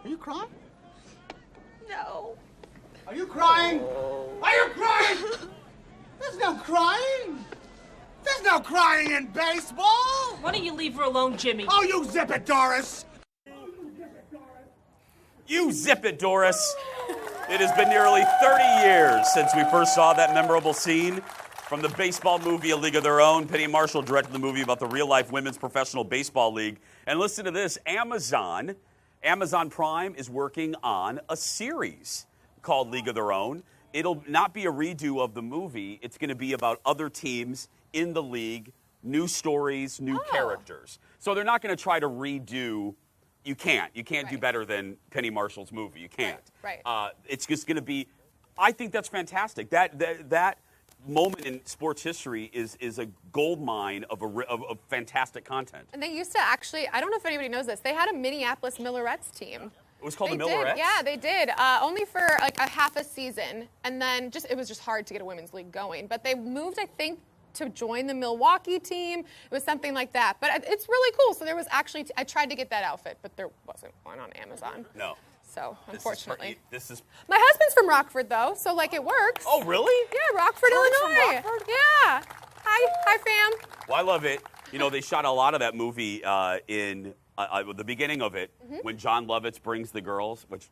Are you crying? No. Are you crying? Are you crying? There's no crying. There's no crying in baseball. Why don't you leave her alone, Jimmy? Oh, you zip it, Doris. You zip it, Doris. It has been nearly 30 years since we first saw that memorable scene from the baseball movie A League of Their Own. Penny Marshall directed the movie about the real-life women's professional baseball league. And listen to this, Amazon Prime is working on a series called League of Their Own. It'll not be a redo of the movie. It's going to be about other teams in the league, new stories, new characters. So they're not going to try to redo. You can't do better than Penny Marshall's movie. You can't. Right. It's just going to be. I think that's fantastic. That moment in sports history is a gold mine of fantastic content. And they used to actually, I don't know if anybody knows this, they had a Minneapolis Millerettes team. It was called They the Millerettes? did. Yeah, they did. Only for like a half a season. And then it was just hard to get a women's league going. But they moved, I think, to join the Milwaukee team. It was something like that. But it's really cool. So there was actually, I tried to get that outfit, but there wasn't one on Amazon. No. So, unfortunately. This is My husband's from Rockford, though, so, like, it works. Oh, really? Yeah, Rockford, Current's from Illinois. Rockford? Yeah. Hi, fam. Well, I love it. You know, they shot a lot of that movie in the beginning of it when John Lovitz brings the girls, which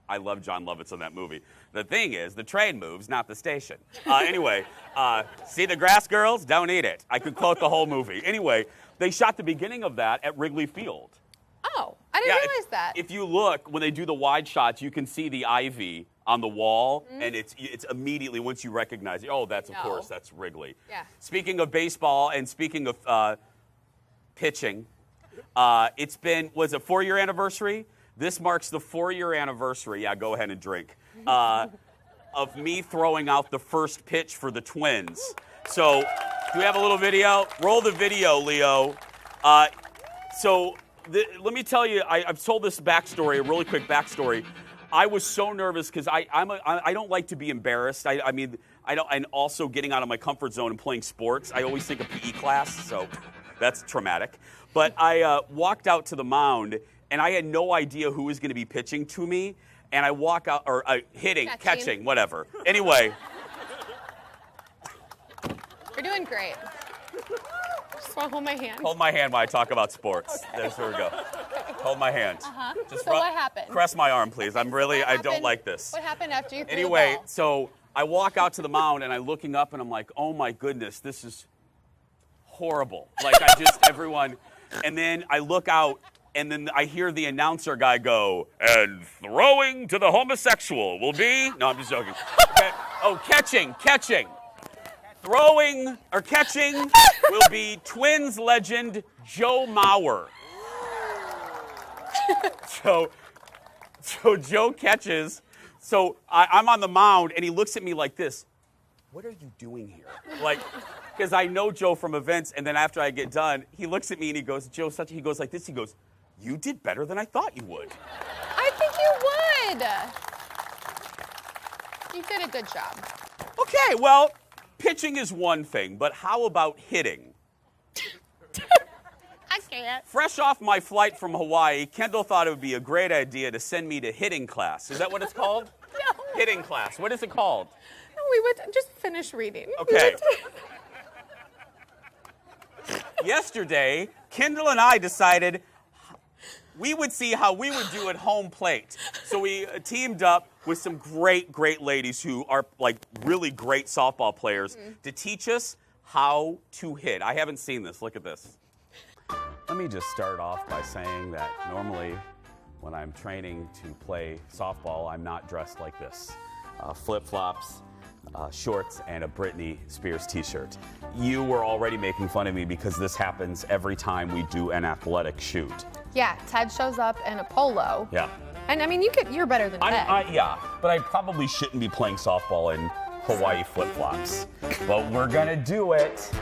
I love John Lovitz in that movie. The thing is, the train moves, not the station. Anyway, see the grass, girls? Don't eat it. I could quote the whole movie. Anyway, they shot the beginning of that at Wrigley Field. Oh, I didn't realize that. If you look, when they do the wide shots, you can see the ivy on the wall, and it's immediately, once you recognize it, oh, of course, that's Wrigley. Yeah. Speaking of baseball and speaking of pitching, it's been, was it 4-year anniversary? This marks the 4-year anniversary, yeah, go ahead and drink, of me throwing out the first pitch for the Twins. So, do we have a little video? Roll the video, Leo. Let me tell you, I've told this backstory, a really quick backstory. I was so nervous because I don't like to be embarrassed. I mean, and also getting out of my comfort zone and playing sports. I always think of PE class, so that's traumatic. But I walked out to the mound, and I had no idea who was going to be pitching to me. And I walk out, or catching, whatever. Anyway. You're doing great. Just want to hold my hand. Hold my hand while I talk about sports. Okay. There we go. Hold my hand. Just so what happened? Press my arm, please. I don't like this. What happened after you threw Anyway, the ball? so I walk out to the mound, and I'm looking up, and I'm like, oh, my goodness, this is horrible. Like, everyone. And then I look out, and then I hear the announcer guy go, and throwing to the homosexual will be, no, I'm just joking. Catching. Throwing or catching will be Twins legend Joe Mauer. So Joe catches. So I'm on the mound, and he looks at me like this. What are you doing here? Like, because I know Joe from events, and then after I get done, he looks at me and he goes, he goes like this. He goes, you did better than I thought you would. I think you would. You did a good job. Okay, well, pitching is one thing, but how about hitting? I can't. Fresh off my flight from Hawaii, Kendall thought it would be a great idea to send me to hitting class. Is that what it's called? No. Hitting class. What is it called? No, we would just finish reading. Okay. Yesterday, Kendall and I decided we would see how we would do at home plate. So we teamed up with some great ladies who are like really great softball players to teach us how to hit. I haven't seen this. Look at this. Let me just start off by saying that normally when I'm training to play softball, I'm not dressed like this. Flip-flops, shorts, and a Britney Spears t-shirt. You were already making fun of me because this happens every time we do an athletic shoot. Yeah, Ted shows up in a polo. Yeah. And I mean, you're better than Ted. Yeah, but I probably shouldn't be playing softball in Hawaii flip-flops. But we're gonna do it.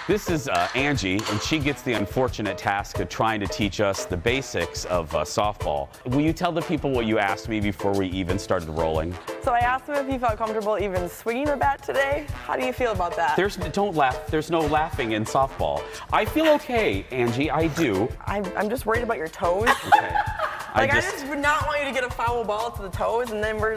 This is Angie, and she gets the unfortunate task of trying to teach us the basics of softball. Will you tell the people what you asked me before we even started rolling? So I asked him if he felt comfortable even swinging the bat today. How do you feel about that? Don't laugh. There's no laughing in softball. I feel okay, Angie. I do. I'm just worried about your toes. Okay. I just would not want you to get a foul ball to the toes, and then we're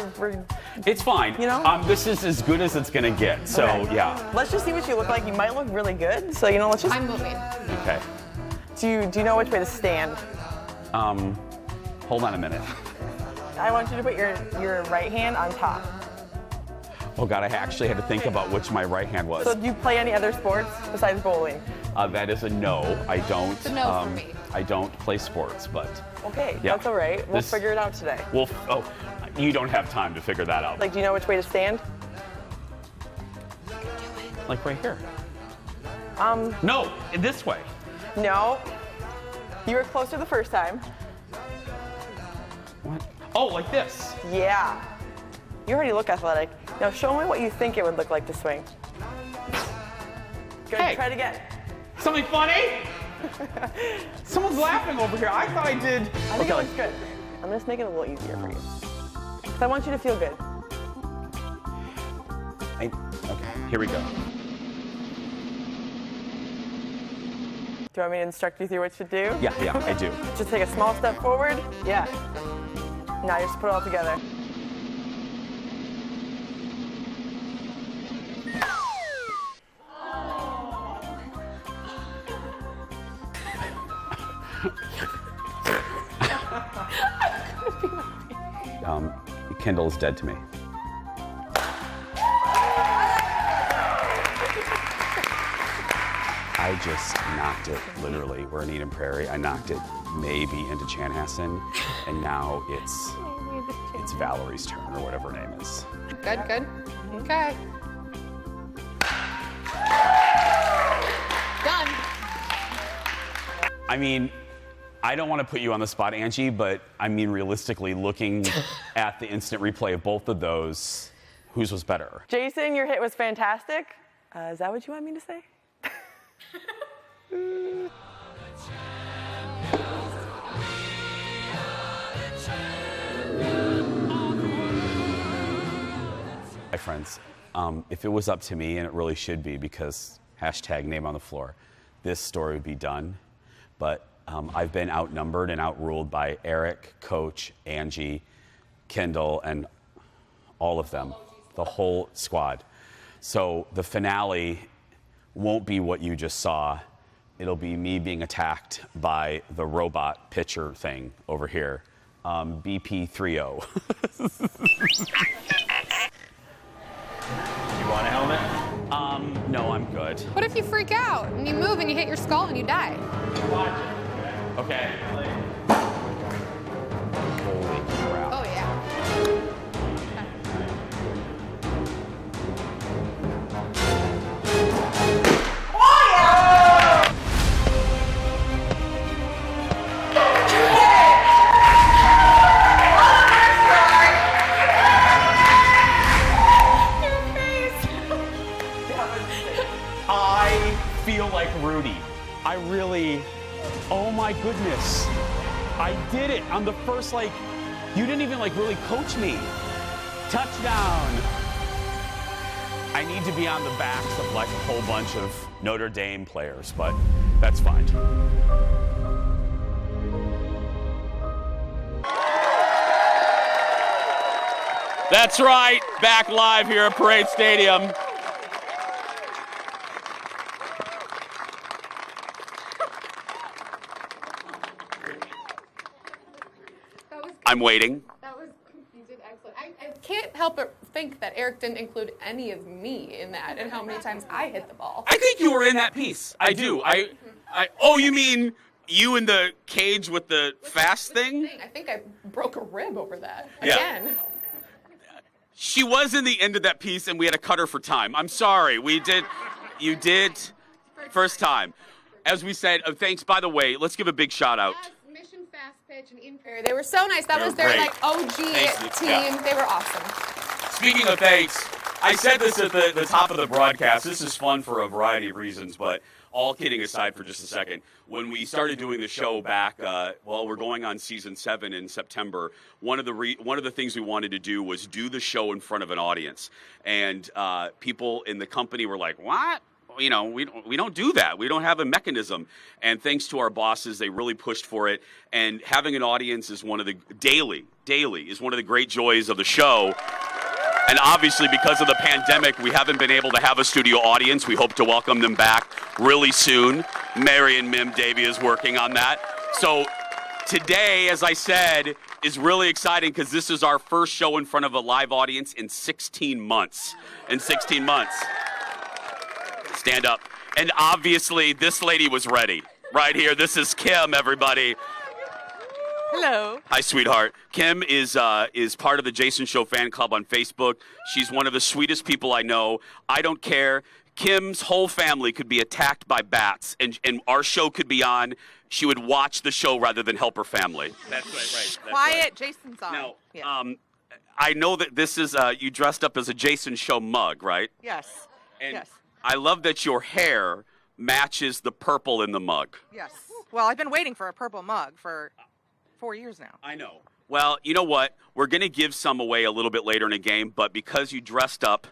It's fine. You know? This is as good as it's gonna get. So Okay. yeah. Let's just see what you look like. You might look really good. So let's just. I'm moving. Okay. Do you know which way to stand? Hold on a minute. I want you to put your right hand on top. Oh God, I actually had to think about which my right hand was. So do you play any other sports besides bowling? That is a no. I don't. It's a no for me. I don't play sports, but. Okay, Yeah. that's all right. We'll figure it out today. You don't have time to figure that out. Like, do you know which way to stand? Like right here. No, this way. No. You were closer the first time. What? Oh, like this. Yeah. You already look athletic. Now show me what you think it would look like to swing. Good, Hey. try it again. Something funny? Someone's laughing over here. I thought I did. I think it looks good. I'm just making it a little easier for you. 'Cause I want you to feel good. Okay, here we go. Do you want me to instruct you through what to do? Yeah, I do. Just take a small step forward. Yeah. Now you just put it all together. Kendall is dead to me. I just knocked it, literally. We're in Eden Prairie. I knocked it maybe into Chanhassen, and now it's Valerie's turn, or whatever her name is. Good. Okay. Done. I mean, I don't want to put you on the spot, Angie, but I mean, realistically, looking at the instant replay of both of those, whose was better? Jason, your hit was fantastic. Is that what you want me to say? Hi, friends. If it was up to me, and it really should be, because #name on the floor, this story would be done. But I've been outnumbered and outruled by Eric, Coach, Angie, Kendall, and all of them, the whole squad. So the finale won't be what you just saw. It'll be me being attacked by the robot pitcher thing over here, BP30. You want a helmet? No, I'm good. What if you freak out and you move and you hit your skull and you die? Okay. Holy crap. Oh, yeah. I feel like Rudy. I really, oh my goodness. I did it on the first, you didn't even really coach me. Touchdown. I need to be on the backs of a whole bunch of Notre Dame players, but that's fine. That's right, back live here at Parade Stadium. I'm waiting. You did excellent. I can't help but think that Eric didn't include any of me in that and how many times I hit the ball. I think you were in that piece. I do. Oh, you mean you in the cage with the fast thing? I think I broke a rib over that. Yeah. Again. She was in the end of that piece, and we had to cut her for time. I'm sorry. You did first time. As we said, thanks, by the way, let's give a big shout out. Mission Fast Pitch and Eden Prairie. They were so nice. That They was were their great. OG Thanks, team. yeah. They were awesome. Speaking of thanks, I said this at the top of the broadcast. This is fun for a variety of reasons, but all kidding aside for just a second, when we started doing the show back, we're going on season 7 in September. One of the things we wanted to do was do the show in front of an audience, and people in the company were like, "What? We don't do that. We don't have a mechanism." And thanks to our bosses, they really pushed for it. And having an audience is one of the daily is one of the great joys of the show. And obviously, because of the pandemic, we haven't been able to have a studio audience. We hope to welcome them back really soon. Mary and Mim Davy is working on that. So today, as I said, is really exciting because this is our first show in front of a live audience in 16 months. Stand up. And obviously, this lady was ready. Right here. This is Kim, everybody. Hello. Hi, sweetheart. Kim is part of the Jason Show fan club on Facebook. She's one of the sweetest people I know. I don't care. Kim's whole family could be attacked by bats, and our show could be on. She would watch the show rather than help her family. That's right. That's Quiet. right. Jason's on. Now, Yeah. I know that this is you dressed up as a Jason Show mug, right? Yes. And Yes. I love that your hair matches the purple in the mug. Yes. Well, I've been waiting for a purple mug for 4 years now. I know. Well, you know what? We're going to give some away a little bit later in the game, but because you dressed up,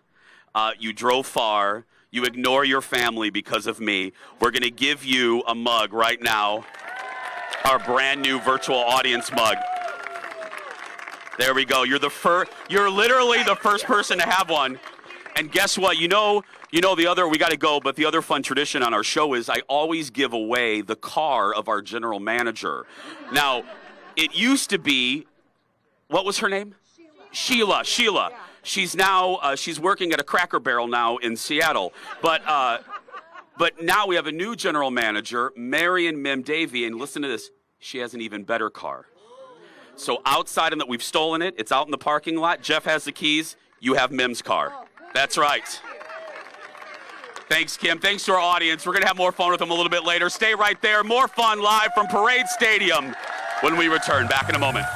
you drove far, you ignore your family because of me, we're going to give you a mug right now, our brand new virtual audience mug. There we go. You're literally the first person to have one. And guess what? You know the other, we got to go, but the other fun tradition on our show is I always give away the car of our general manager. Now, it used to be, what was her name? Sheila. She's now, she's working at a Cracker Barrel now in Seattle. But now we have a new general manager, Marion Mim Davy, and listen to this, she has an even better car. So outside of that, we've stolen it. It's out in the parking lot. Jeff has the keys. You have Mim's car. That's right. Thanks, Kim. Thanks to our audience. We're going to have more fun with them a little bit later. Stay right there. More fun live from Parade Stadium when we return. Back in a moment.